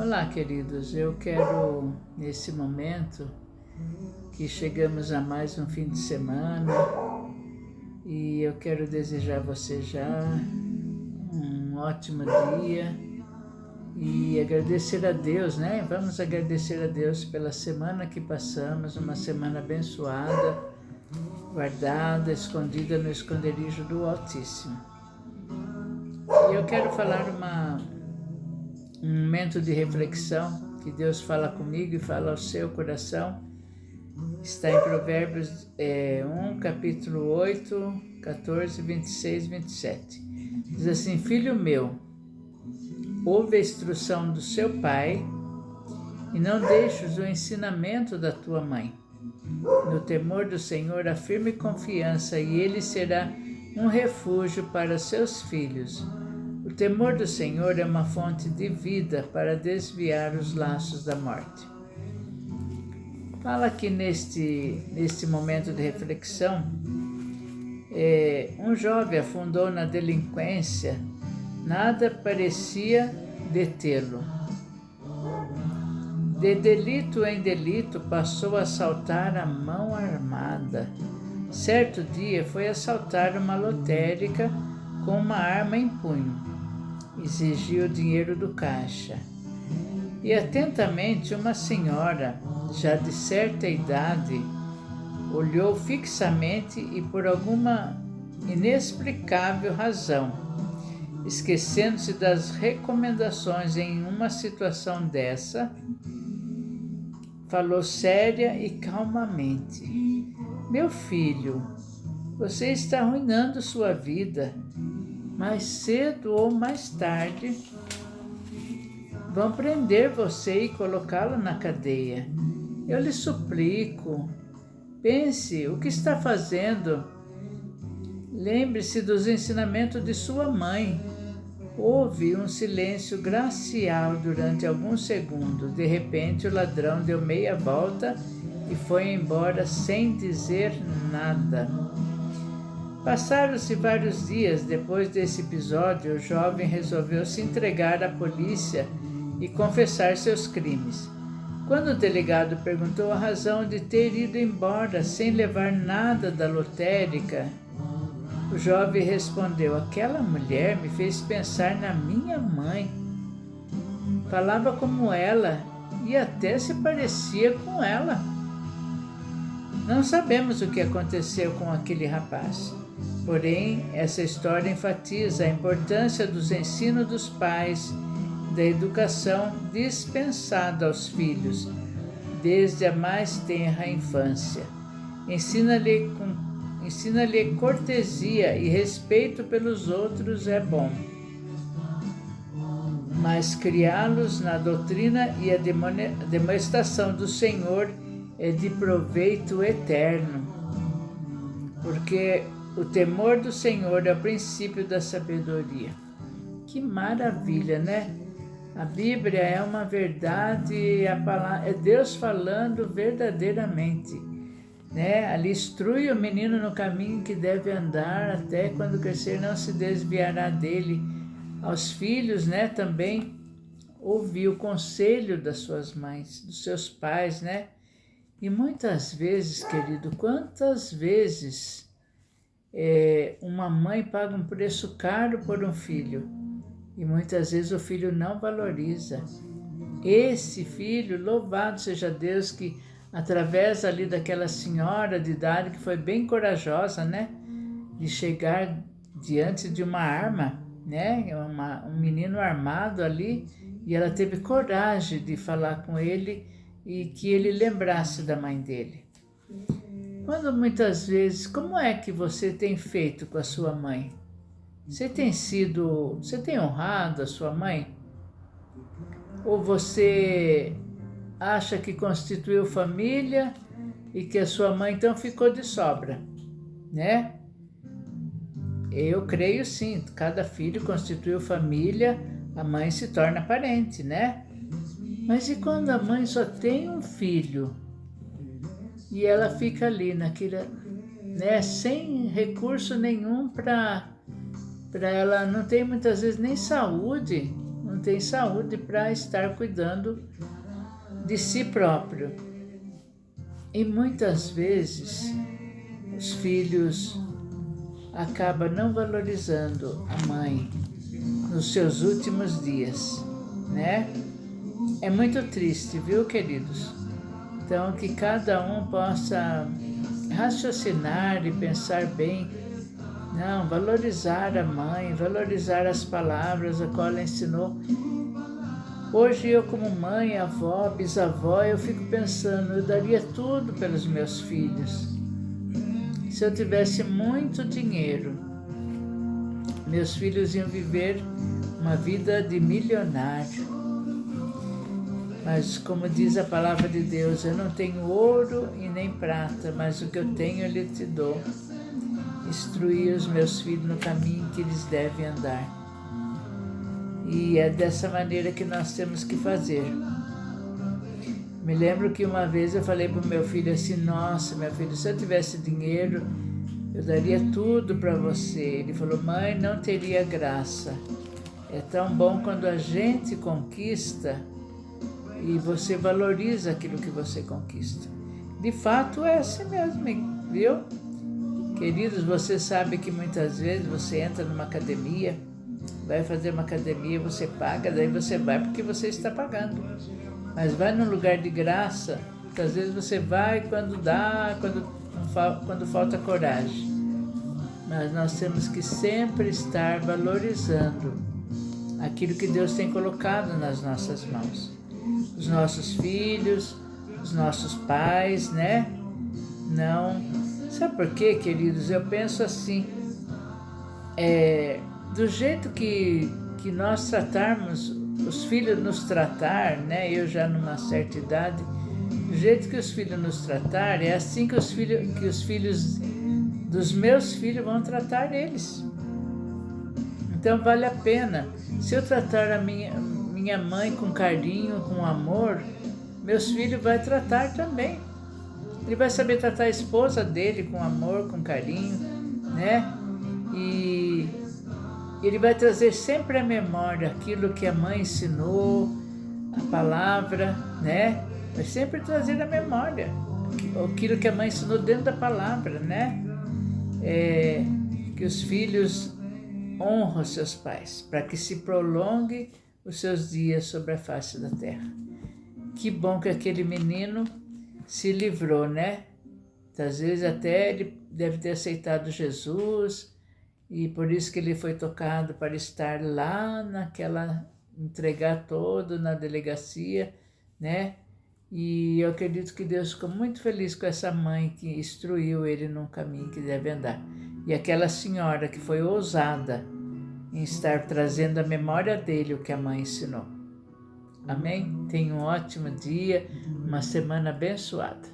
Olá, queridos. Eu quero, nesse momento, que chegamos a mais um fim de semana, e eu quero desejar a você já um ótimo dia e agradecer a Deus, né? Vamos agradecer a Deus pela semana que passamos, uma semana abençoada, guardada, escondida no esconderijo do Altíssimo. E eu quero falar um momento de reflexão que Deus fala comigo e fala ao seu coração. Está em Provérbios 1, capítulo 8, 14, 26 e 27. Diz assim: Filho meu, ouve a instrução do seu pai e não deixes o ensinamento da tua mãe. No temor do Senhor, há firme confiança, e ele será um refúgio para seus filhos. O temor do Senhor é uma fonte de vida para desviar os laços da morte. Fala que neste momento de reflexão, um jovem afundou na delinquência, nada parecia detê-lo. De delito em delito passou a assaltar a mão armada. Certo dia foi assaltar uma lotérica com uma arma em punho. Exigiu o dinheiro do caixa. E atentamente uma senhora, já de certa idade, olhou fixamente e por alguma inexplicável razão, esquecendo-se das recomendações em uma situação dessa, falou séria e calmamente: Meu filho, você está arruinando sua vida. Mais cedo ou mais tarde, vão prender você e colocá-lo na cadeia. Eu lhe suplico, pense o que está fazendo. Lembre-se dos ensinamentos de sua mãe. Houve um silêncio glacial durante alguns segundos. De repente, o ladrão deu meia volta e foi embora sem dizer nada. Passaram-se vários dias depois desse episódio. O jovem resolveu se entregar à polícia e confessar seus crimes. Quando o delegado perguntou a razão de ter ido embora sem levar nada da lotérica, o jovem respondeu: Aquela mulher me fez pensar na minha mãe. Falava como ela e até se parecia com ela. Não sabemos o que aconteceu com aquele rapaz. Porém, essa história enfatiza a importância dos ensinos dos pais, da educação dispensada aos filhos, desde a mais tenra infância. Ensina-lhe cortesia e respeito pelos outros é bom, mas criá-los na doutrina e a demonstração do Senhor é de proveito eterno, porque o temor do Senhor é o princípio da sabedoria. Que maravilha, né? A Bíblia é uma verdade, a palavra, é Deus falando verdadeiramente, né? Ali instrui o menino no caminho que deve andar, até quando crescer não se desviará dele. Aos filhos, né, também ouvir o conselho das suas mães, dos seus pais, né? E muitas vezes, querido, quantas vezes uma mãe paga um preço caro por um filho e muitas vezes o filho não valoriza. Esse filho, louvado seja Deus, que através ali daquela senhora de idade que foi bem corajosa, né, de chegar diante de uma arma, né, um menino armado ali, e ela teve coragem de falar com ele e que ele lembrasse da mãe dele. Quando muitas vezes, como é que você tem feito com a sua mãe? Você tem honrado a sua mãe? Ou você acha que constituiu família e que a sua mãe então ficou de sobra, né? Eu creio sim, cada filho constituiu família, a mãe se torna parente, né? Mas e quando a mãe só tem um filho e ela fica ali naquela, né, sem recurso nenhum para ela, não tem muitas vezes nem saúde, não não tem saúde para estar cuidando de si próprio. E muitas vezes os filhos acabam não valorizando a mãe nos seus últimos dias, né? É muito triste, viu, queridos? Então, que cada um possa raciocinar e pensar bem, não, valorizar a mãe, valorizar as palavras a qual ela ensinou. Hoje eu como mãe, avó, bisavó, eu fico pensando, eu daria tudo pelos meus filhos. Se eu tivesse muito dinheiro, meus filhos iam viver uma vida de milionário. Mas como diz a palavra de Deus, eu não tenho ouro e nem prata, mas o que eu tenho eu lhe te dou. Instruir os meus filhos no caminho que eles devem andar. E é dessa maneira que nós temos que fazer. Me lembro que uma vez eu falei para o meu filho assim, nossa, meu filho, se eu tivesse dinheiro, eu daria tudo para você. Ele falou, mãe, não teria graça. É tão bom quando a gente conquista e você valoriza aquilo que você conquista. De fato é assim mesmo, viu? Queridos, você sabe que muitas vezes você entra numa academia, vai fazer uma academia, você paga, daí você vai porque você está pagando. Mas vai num lugar de graça, muitas vezes você vai quando dá, quando falta coragem. Mas nós temos que sempre estar valorizando aquilo que Deus tem colocado nas nossas mãos. Os nossos filhos, os nossos pais, né? Não. Sabe por quê, queridos? Eu penso assim, do jeito que nós tratarmos, os filhos nos tratar, né? Eu já numa certa idade, do jeito que os filhos nos tratar, é assim que os filhos dos meus filhos vão tratar eles. Então vale a pena. Se eu tratar a minha mãe com carinho, com amor, meus filhos vão tratar também. Ele vai saber tratar a esposa dele com amor, com carinho, né? E ele vai trazer sempre à memória aquilo que a mãe ensinou, a palavra, né? Vai sempre trazer à memória aquilo que a mãe ensinou dentro da palavra, né? Que os filhos honram seus pais, para que se prolongue os seus dias sobre a face da terra. Que bom que aquele menino se livrou, né? Às vezes até ele deve ter aceitado Jesus e por isso que ele foi tocado para estar lá entregar todo na delegacia, né? E eu acredito que Deus ficou muito feliz com essa mãe que instruiu ele num caminho que deve andar. E aquela senhora que foi ousada em estar trazendo à memória dele o que a mãe ensinou. Amém? Tenha um ótimo dia, uma semana abençoada.